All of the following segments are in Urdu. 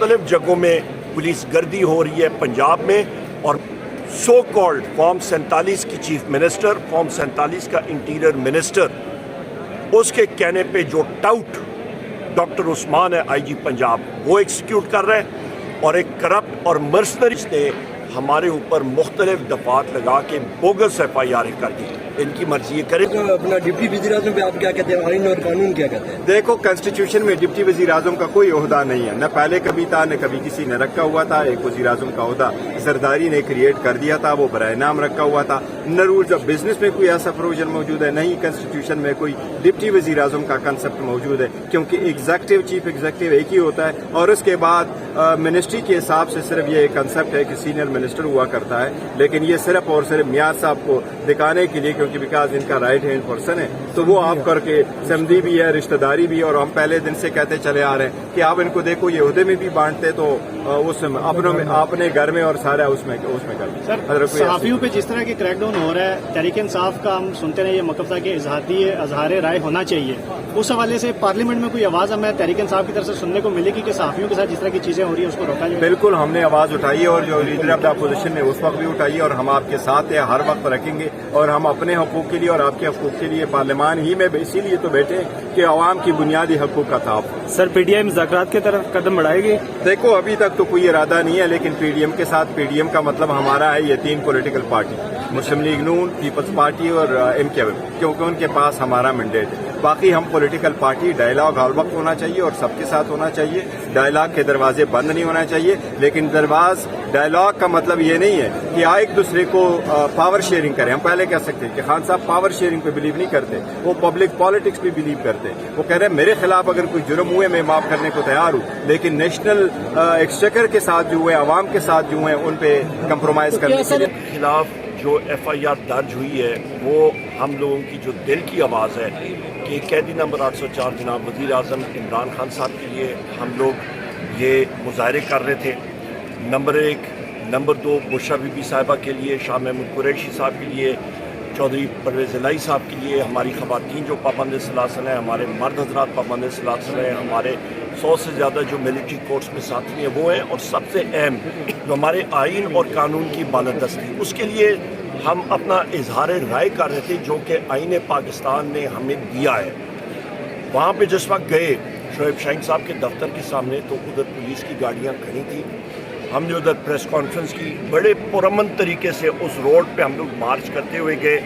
مختلف جگہوں میں پولیس گردی ہو رہی ہے پنجاب میں، اور سو کالڈ فارم 47 کی چیف منسٹر، فارم 47 کا انٹیریئر منسٹر، اس کے کہنے پہ جو ٹاؤٹ ڈاکٹر عثمان ہے آئی جی پنجاب، وہ ایکسیکیوٹ کر رہے ہیں، اور ایک کرپٹ اور مرسنریز نے ہمارے اوپر مختلف دفعات لگا کے بوگس ایف آئی آر کر دی۔ ان کی مرضی یہ کرے۔ اپنا ڈپٹی وزیر اعظم پہ آپ کیا کہتے ہیں، آئین اور قانون کیا کہتے ہیں؟ دیکھو، کنسٹیٹیوشن میں ڈپٹی وزیر اعظم کا کوئی عہدہ نہیں ہے، نہ پہلے کبھی تھا، نہ کبھی کسی نے رکھا ہوا تھا۔ ایک وزیر اعظم کا عہدہ زرداری نے کریٹ کر دیا تھا، وہ برائے نام رکھا ہوا تھا۔ نہ رولز آف بزنس میں کوئی ایسا پروویژن موجود ہے، نہ ہی کنسٹیٹیوشن میں کوئی ڈپٹی وزیر اعظم کا کنسپٹ موجود ہے، کیونکہ ایگزیکٹو چیف ایگزیکٹو ایک ہی ہوتا ہے، اور اس کے بعد منسٹری کے حساب سے صرف یہ کنسپٹ ہے کہ سینئر منسٹر ہوا کرتا ہے، لیکن یہ صرف اور صرف میاں صاحب کو دکھانے کے لیے، کیونکہ بیکاز ان کا رائٹ ہینڈ پرسن ہے، تو وہ آپ کر کے سمدھی بھی ہے، رشتہ داری بھی ہے، اور ہم پہلے دن سے کہتے چلے آ رہے ہیں کہ آپ ان کو دیکھو، یہ عہدے میں بھی بانٹتے تو اس اپنوں میں اپنے گھر میں اور سارا اس میں کرتے۔ سر، صحافیوں پہ جس طرح کی کریک ڈاؤن ہو رہا ہے، تحریک انصاف کا ہم سنتے رہے، یہ موقف تھا کہ اظہار رائے ہونا چاہیے، اس حوالے سے پارلیمنٹ میں کوئی آواز ہمیں تحریک انصاف کی طرف سے سننے کو ملے گی کہ صحافیوں کے ساتھ جس طرح کی چیزیں ہو رہی ہیں اس کو روکا جائے؟ بالکل، ہم نے آواز اٹھائی ہے، اور جو لیڈر آف دا اپوزیشن نے اس وقت بھی اٹھائی ہے، اور ہم آپ کے ساتھ ہیں، ہر وقت رکھیں گے، اور ہم اپنے حقوق کے لیے اور آپ کے حقوق کے لیے پارلیمان ہی میں اسی لیے تو بیٹھے ہیں کہ عوام کی بنیادی حقوق کا تحفظ۔ سر، پی ٹی آئی مذاکرات کی طرف قدم بڑھائے گی؟ دیکھو، ابھی تک تو کوئی ارادہ نہیں ہے، لیکن پی ڈی ایم کے ساتھ، پی ڈی ایم کا مطلب ہمارا ہے یہ تین پولیٹیکل پارٹی، مسلم لیگ نون، پیپلز پارٹی اور ایم کیو ایم، کیونکہ ان کے پاس ہمارا مینڈیٹ ہے۔ باقی ہم پولیٹیکل پارٹی، ڈائلاگ ہر وقت ہونا چاہیے اور سب کے ساتھ ہونا چاہیے، ڈائلاگ کے دروازے بند نہیں ہونا چاہیے، لیکن ڈائلاگ کا مطلب یہ نہیں ہے کہ ایک دوسرے کو پاور شیئرنگ کریں۔ ہم پہلے کہہ سکتے ہیں کہ خان صاحب پاور شیئرنگ پہ بلیو نہیں کرتے، وہ پبلک پالیٹکس پہ بلیو کرتے ہیں۔ وہ کہہ رہے ہیں میرے خلاف اگر کوئی جرم ہوئے میں معاف کرنے کو تیار ہوں، لیکن نیشنل ایکسچیکر کے ساتھ جو ہوئے، عوام کے ساتھ جو ہیں، ان پہ کمپرومائز کرنے کے لیے خلاف جو ایف آئی آر درج ہوئی ہے، وہ ہم لوگوں کی جو دل کی آواز ہے کہ قیدی نمبر 804 جناب وزیر اعظم عمران خان صاحب کے لیے ہم لوگ یہ مظاہرے کر رہے تھے، number 1۔ Number 2، Bushra be be صاحبہ کے لیے، شاہ محمود قریشی صاحب کے لیے، چودھری پرویز الہی صاحب کے لیے، ہماری خواتین جو پابند سلاسل ہیں، ہمارے مرد حضرات پابند سلاسل ہیں، ہمارے 100 سے زیادہ جو ملٹری کورٹس میں ساتھی ہیں وہ ہیں، اور سب سے اہم جو ہمارے آئین اور قانون کی بالادستی، اس کے لیے ہم اپنا اظہار رائے کر رہے تھے جو کہ آئین پاکستان نے ہمیں دیا ہے۔ وہاں پہ جس وقت گئے شعیب شاہین صاحب کے دفتر کے سامنے، تو ادھر پولیس کی گاڑیاں کھڑی تھیں، ہم نے ادھر پریس کانفرنس کی، بڑے پرامن طریقے سے اس روڈ پہ ہم لوگ مارچ کرتے ہوئے گئے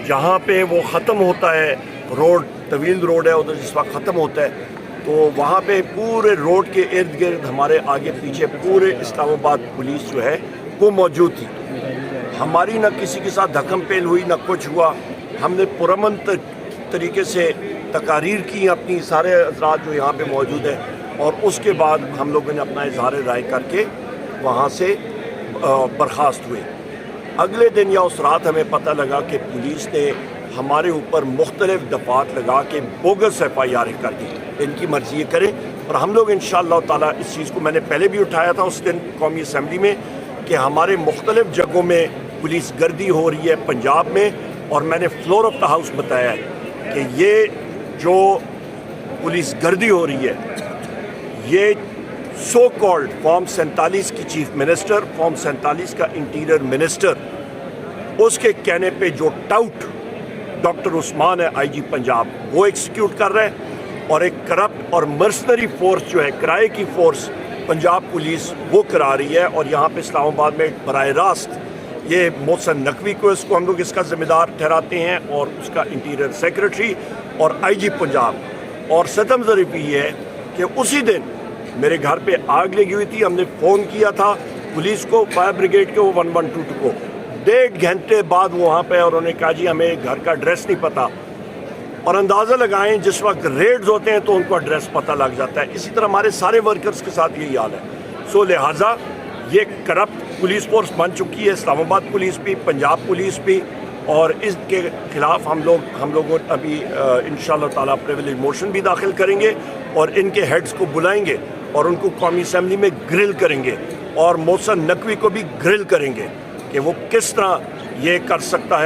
جہاں پہ وہ ختم ہوتا ہے، روڈ طویل روڈ ہے ادھر، جس وقت ختم ہوتا ہے تو وہاں پہ پورے روڈ کے ارد گرد ہمارے آگے پیچھے پورے اسلام آباد پولیس جو ہے وہ موجود تھی۔ ہماری نہ کسی کے ساتھ دھکم پیل ہوئی، نہ کچھ ہوا۔ ہم نے پرامن طریقے سے تقاریر کی اپنی، سارے حضرات جو یہاں پہ موجود ہیں، اور اس کے بعد ہم لوگوں نے اپنا اظہار رائے کر کے وہاں سے برخاست ہوئے۔ اگلے دن یا اس رات ہمیں پتہ لگا کہ پولیس نے ہمارے اوپر مختلف دفعات لگا کے بوگس ایف آئی آر کر دی۔ ان کی مرضی یہ کریں، اور ہم لوگ انشاءاللہ تعالیٰ اس چیز کو میں نے پہلے بھی اٹھایا تھا اس دن قومی اسمبلی میں کہ ہمارے مختلف جگہوں میں پولیس گردی ہو رہی ہے پنجاب میں، اور میں نے فلور آف دا ہاؤس بتایا ہے کہ یہ جو پولیس گردی ہو رہی ہے، یہ سو کالڈ فارم 47 کی چیف منسٹر، فارم 47 کا انٹیریئر منسٹر، اس کے کہنے پہ جو ٹاؤٹ ڈاکٹر عثمان ہے آئی جی پنجاب، وہ ایکسیکیوٹ کر رہے ہیں، اور ایک کرپٹ اور مرسنری فورس جو ہے، کرائے کی فورس پنجاب پولیس وہ کرا رہی ہے، اور یہاں پہ اسلام آباد میں براہ راست یہ محسن نقوی کو ہم لوگ اس کا ذمہ دار ٹھہراتے ہیں، اور اس کا انٹیریئر سیکرٹری اور آئی جی پنجاب۔ اور صدم ظریف یہ ہے کہ اسی دن میرے گھر پہ آگ لگی ہوئی تھی، ہم نے فون کیا تھا پولیس کو، فائر بریگیڈ کے، وہ 1122 کو، 1.5 گھنٹے بعد وہ وہاں پہ، اور انہوں نے کہا جی ہمیں گھر کا ایڈریس نہیں پتہ۔ اور اندازہ لگائیں جس وقت ریڈز ہوتے ہیں تو ان کو ایڈریس پتہ لگ جاتا ہے۔ اسی طرح ہمارے سارے ورکرز کے ساتھ یہی حال ہے۔ سو لہٰذا یہ کرپٹ پولیس فورس بن چکی ہے، اسلام آباد پولیس بھی، پنجاب پولیس بھی، اور اس کے خلاف ہم لوگ ابھی انشاءاللہ تعالیٰ پریویلیج موشن بھی داخل کریں گے، اور ان کے ہیڈز کو بلائیں گے اور ان کو قومی اسمبلی میں گرل کریں گے، اور محسن نقوی کو بھی گرل کریں گے کہ وہ کس طرح یہ کر سکتا ہے۔